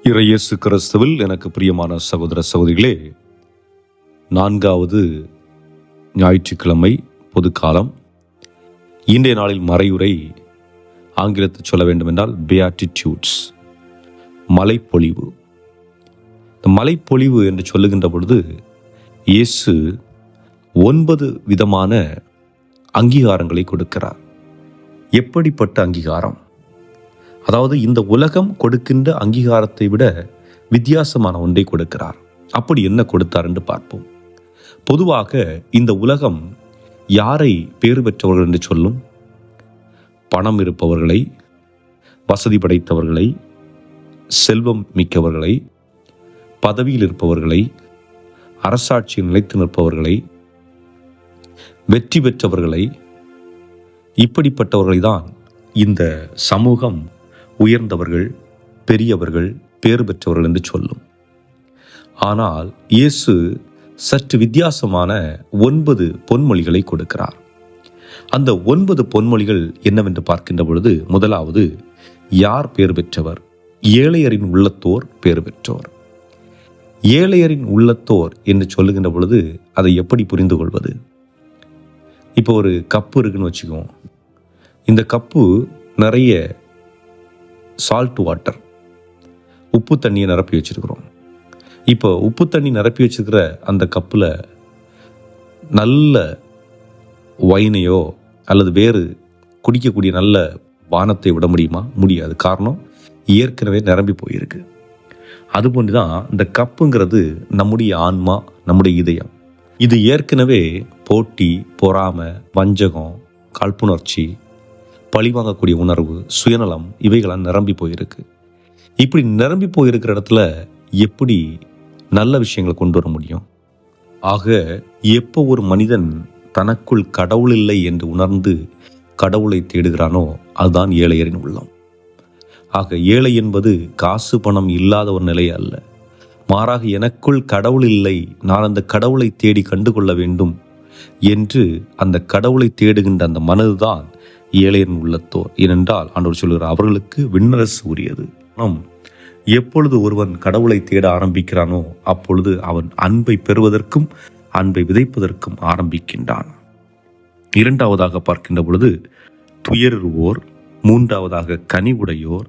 இயேசு கிறிஸ்துவில் எனக்கு பிரியமான சகோதர சகோதரிகளே, 4வது ஞாயிற்றுக்கிழமை பொதுக்காலம். இன்றைய நாளில் மறையுரை ஆங்கிலத்தில் சொல்ல வேண்டுமென்றால் பியாட்டிடியூட்ஸ், மலைப்பொழிவு. இந்த மலைப்பொழிவு என்று சொல்லுகின்ற பொழுது இயேசு 9 விதமான அங்கீகாரங்களை கொடுக்கிறார். எப்படிப்பட்ட அங்கீகாரம்? அதாவது இந்த உலகம் கொடுக்கின்ற அங்கீகாரத்தை விட வித்தியாசமான ஒன்றை கொடுக்கிறார். அப்படி என்ன கொடுத்தார் என்று பார்ப்போம். பொதுவாக இந்த உலகம் யாரை பேறு பெற்றவர்கள் என்று சொல்லும்? பணம் இருப்பவர்களை, வசதி படைத்தவர்களை, செல்வம் மிக்கவர்களை, பதவியில் இருப்பவர்களை, அரசாட்சியில் நிலைத்து நிற்பவர்களை, வெற்றி பெற்றவர்களை, இப்படிப்பட்டவர்களை தான் இந்த சமூகம் உயர்ந்தவர்கள், பெரியவர்கள், பேறு பெற்றவர்கள் என்று சொல்லும். ஆனால் இயேசு சற்று வித்தியாசமான 9 பொன்மொழிகளை கொடுக்கிறார். அந்த 9 பொன்மொழிகள் என்னவென்று பார்க்கின்ற பொழுது, முதலாவது, யார் பேறு பெற்றவர்? ஏழையரின் உள்ளத்தோர் பேறு பெற்றோர். ஏழையரின் உள்ளத்தோர் என்று சொல்லுகின்ற பொழுது அதை எப்படி புரிந்து கொள்வது? இப்போ ஒரு கப்பு இருக்குன்னு வச்சுக்குவோம். இந்த கப்பு நிறைய சால்ட் வாட்டர், உப்பு தண்ணியை நிரப்பி வச்சிருக்கிறோம். இப்போ உப்பு தண்ணி நிரப்பி வச்சிருக்கிற அந்த கப்பில் நல்ல வைனையோ அல்லது வேறு குடிக்கக்கூடிய நல்ல பானத்தை விட முடியுமா? முடியாது. காரணம், ஏற்கனவே நிரம்பி போயிருக்கு. அதுபோன்று தான் இந்த கப்புங்கிறது நம்முடைய ஆன்மா, நம்முடைய இதயம். இது ஏற்கனவே போட்டி, பொறாமை, வஞ்சகம், காழ்ப்புணர்ச்சி, பழிவாங்கக்கூடிய உணர்வு, சுயநலம், இவைகளாம் நிரம்பி போயிருக்கு. இப்படி நிரம்பி போயிருக்கிற இடத்துல எப்படி நல்ல விஷயங்களை கொண்டு வர முடியும்? ஆக எப்போ ஒரு மனிதன் தனக்குள் கடவுள் இல்லை என்று உணர்ந்து கடவுளை தேடுகிறானோ அதுதான் ஏழையரின் உள்ளம். ஆக ஏழை என்பது காசு பணம் இல்லாத ஒரு நிலை அல்ல. மாறாக எனக்குள் கடவுள் இல்லை, நான் அந்த கடவுளை தேடி கண்டுகொள்ள வேண்டும் என்று அந்த கடவுளை தேடுகின்ற அந்த மனதுதான் ஏழையன் உள்ளத்தோர். ஏனென்றால் ஆண்டவர் சொல்கிறார், அவர்களுக்கு விண்ணரசு உரியது. எப்பொழுது ஒருவன் கடவுளை தேட ஆரம்பிக்கிறானோ அப்பொழுது அவன் அன்பை பெறுவதற்கும் அன்பை விதைப்பதற்கும் ஆரம்பிக்கின்றான். 2வதாக பார்க்கின்ற பொழுது துயருவோர், 3வதாக கனிவுடையோர்,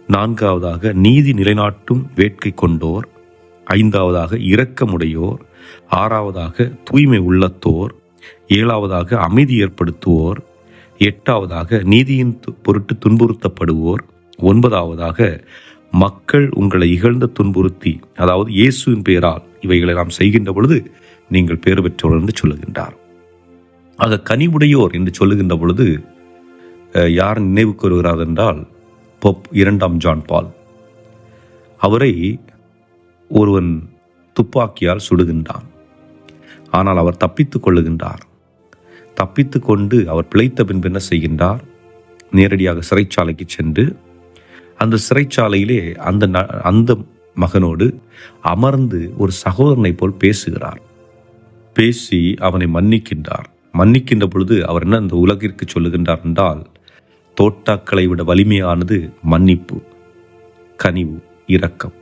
4வதாக நீதி நிலைநாட்டும் வேட்கை கொண்டோர், 5வதாக இரக்கமுடையோர், 6வதாக தூய்மை உள்ளத்தோர், 7வதாக அமைதி ஏற்படுத்துவோர், 8வதாக நீதியின் பொருட்டு துன்புறுத்தப்படுவோர், 9வதாக மக்கள் உங்களை இகழ்ந்து துன்புறுத்தி, அதாவது இயேசுவின் பெயரால் இவைகளை நாம் செய்கின்ற பொழுது நீங்கள் பேறு பெற்றோர் என்று சொல்லுகின்றார். ஆக கனிவுடையோர் என்று சொல்லுகின்ற பொழுது யார் நினைவுக்கு வருகிறார் என்றால் போப் 2ஆம் ஜான் பால். அவரை ஒருவன் துப்பாக்கியால் சுடுகின்றான். ஆனால் அவர் தப்பித்துக் கொள்ளுகின்றார். தப்பித்து கொண்டு அவர் பிழைத்த பின்பு என்ன செய்கின்றார்? நேரடியாக சிறைச்சாலைக்கு சென்று அந்த சிறைச்சாலையிலே அந்த மகனோடு அமர்ந்து ஒரு சகோதரனை போல் பேசுகிறார். பேசி அவனை மன்னிக்கின்றார். மன்னிக்கின்ற பொழுது அவர் என்ன இந்த உலகிற்கு சொல்லுகின்றார் என்றால், தோட்டாக்களை விட வலிமையானது மன்னிப்பு, கனிவு, இரக்கம்.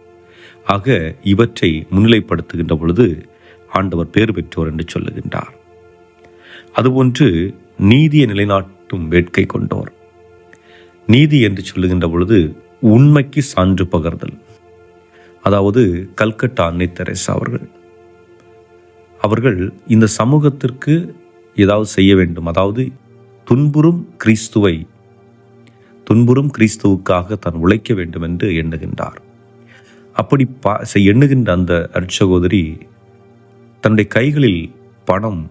ஆக இவற்றை முன்னிலைப்படுத்துகின்ற பொழுது ஆண்டவர் பேறு பெற்றோர் என்று சொல்லுகின்றார். அதுபோன்று நீதியை நிலைநாட்டும் வேட்கை கொண்டோர். நீதி என்று சொல்லுகின்ற பொழுது உண்மைக்கு சான்று பகர்தல். அதாவது கல்கட்டா அன்னை தெரேசா அவர்கள் இந்த சமூகத்திற்கு ஏதாவது செய்ய வேண்டும், அதாவது துன்புறும் கிறிஸ்துவுக்காக தான் உழைக்க வேண்டும் என்று எண்ணுகின்றார். அப்படி எண்ணுகின்ற அந்த அருட்சகோதரி தன்னுடைய கைகளில் பணம்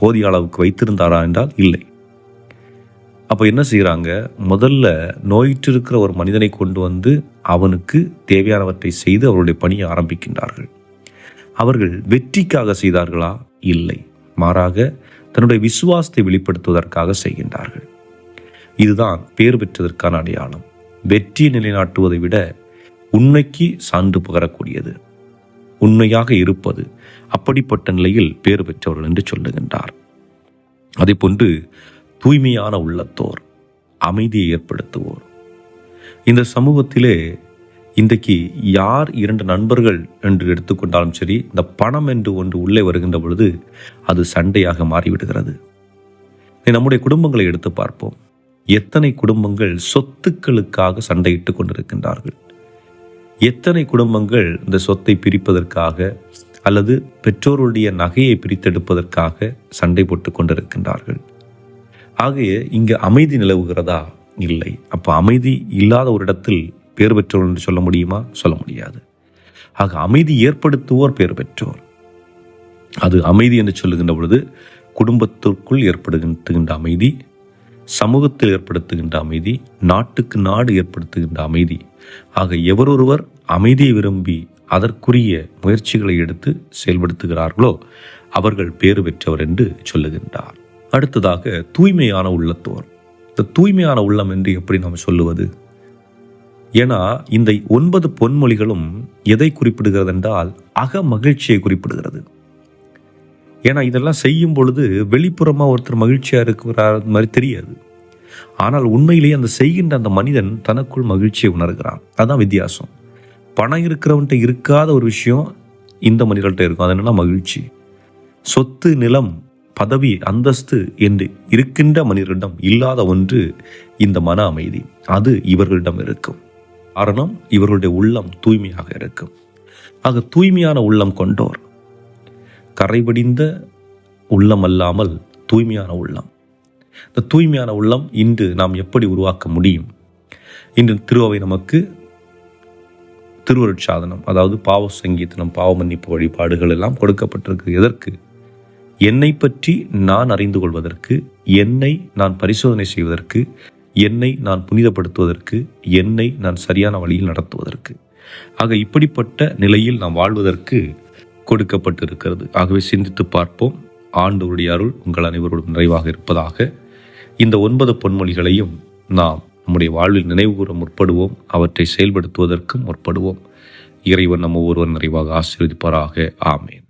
போதிய அளவுக்கு வைத்திருந்தாரா என்றால் இல்லை. அப்போ என்ன செய்கிறாங்க? முதல்ல நோயிற்றிருக்கிற ஒரு மனிதனை கொண்டு வந்து அவனுக்கு தேவையானவற்றை செய்து அவருடைய பணியை ஆரம்பிக்கின்றார்கள். அவர்கள் வெற்றிக்காக செய்தார்களா? இல்லை. மாறாக தன்னுடைய விசுவாசத்தை வெளிப்படுத்துவதற்காக செய்கின்றார்கள். இதுதான் பேறு பெற்றதற்கான அடையாளம். வெற்றியை நிலைநாட்டுவதை விட உண்மைக்கு சான்று பகரக்கூடியது, உண்மையாக இருப்பது, அப்படிப்பட்ட நிலையில் பேறு பெற்றவர்கள் என்று சொல்லுகின்றார். அதே போன்று தூய்மையான உள்ளத்தோர், அமைதியை ஏற்படுத்துவோர். இந்த சமூகத்திலே இன்றைக்கு யார் 2 நண்பர்கள் என்று எடுத்துக்கொண்டாலும் சரி, இந்த பணம் என்று ஒன்று உள்ளே வருகின்ற பொழுது அது சண்டையாக மாறிவிடுகிறது. நம்முடைய குடும்பங்களை எடுத்து பார்ப்போம். எத்தனை குடும்பங்கள் சொத்துக்களுக்காக சண்டையிட்டு கொண்டிருக்கின்றார்கள். எத்தனை குடும்பங்கள் இந்த சொத்தை பிரிப்பதற்காக அல்லது பெற்றோருடைய நகையை பிரித்தெடுப்பதற்காக சண்டை போட்டு கொண்டிருக்கின்றார்கள். ஆகைய இங்கு அமைதி நிலவுகிறதா? இல்லை. அப்போ அமைதி இல்லாத ஒரு இடத்தில் பேர் பெற்றோர் என்று சொல்ல முடியுமா? சொல்ல முடியாது. ஆக அமைதி ஏற்படுத்துவோர் பேர் பெற்றோர். அது அமைதி என்று சொல்லுகின்ற பொழுது குடும்பத்திற்குள் ஏற்படுகின்ற அமைதி, சமூகத்தில் ஏற்படுத்துகின்ற அமைதி, நாட்டுக்கு நாடு ஏற்படுத்துகின்ற அமைதி. ஆக எவரொருவர் அமைதியை விரும்பி அதற்குரிய முயற்சிகளை எடுத்து செயல்படுத்துகிறார்களோ அவர்கள் பேறு பெற்றவர் என்று சொல்லுகின்றார். அடுத்ததாக தூய்மையான உள்ளத்தோர். இந்த தூய்மையான உள்ளம் என்று எப்படி நாம் சொல்லுவது? ஏன்னா இந்த 9 பொன்மொழிகளும் எதை குறிப்பிடுகிறது என்றால் அக மகிழ்ச்சியை குறிப்பிடுகிறது. ஏன்னா இதெல்லாம் செய்யும் பொழுது வெளிப்புறமாக ஒருத்தர் மகிழ்ச்சியாக இருக்கிறார் மாதிரி தெரியாது. ஆனால் உண்மையிலேயே அந்த செய்கின்ற அந்த மனிதன் தனக்குள் மகிழ்ச்சியை உணர்கிறான். அதுதான் வித்தியாசம். பணம் இருக்கிறவன்ட்ட இருக்காத ஒரு விஷயம் இந்த மனிதர்கள்ட்ட இருக்கும். அது என்னன்னா மகிழ்ச்சி. சொத்து, நிலம், பதவி, அந்தஸ்து என்று இருக்கின்ற மனிதர்களிடம் இல்லாத ஒன்று இந்த மன அமைதி. அது இவர்களிடம் இருக்கும். காரணம், இவர்களுடைய உள்ளம் தூய்மையாக இருக்கும். ஆக தூய்மையான உள்ளம் கொண்டோர், கரைபடிந்த உள்ளம் அல்லாமல் தூய்மையான உள்ளம். இந்த தூய்மையான உள்ளம் இன்று நாம் எப்படி உருவாக்க முடியும்? இன்று திருவை நமக்கு திருவருட்சாதனம், அதாவது பாவ சங்கீதனம், பாவ மன்னிப்பு வழிபாடுகள் எல்லாம் கொடுக்கப்பட்டிருக்கு. எதற்கு? என்னை பற்றி நான் அறிந்து கொள்வதற்கு, என்னை நான் பரிசோதனை செய்வதற்கு, என்னை நான் புனிதப்படுத்துவதற்கு, என்னை நான் சரியான வழியில் நடத்துவதற்கு. ஆக இப்படிப்பட்ட நிலையில் நாம் வாழ்வதற்கு கொடுக்கப்பட்டிருக்கிறது. ஆகவே சிந்தித்து பார்ப்போம். ஆண்டவருடைய அருள் உங்கள் அனைவரோடும் நிறைவாக இருப்பதாக. இந்த 9 பொன்மொழிகளையும் நாம் நம்முடைய வாழ்வில் நினைவுகூர முற்படுவோம். அவற்றை செயல்படுத்துவதற்கும் முற்படுவோம். இறைவன் நம்ம ஒருவர் நிறைவாக ஆசீர்வதிப்பாராக. ஆமேன்.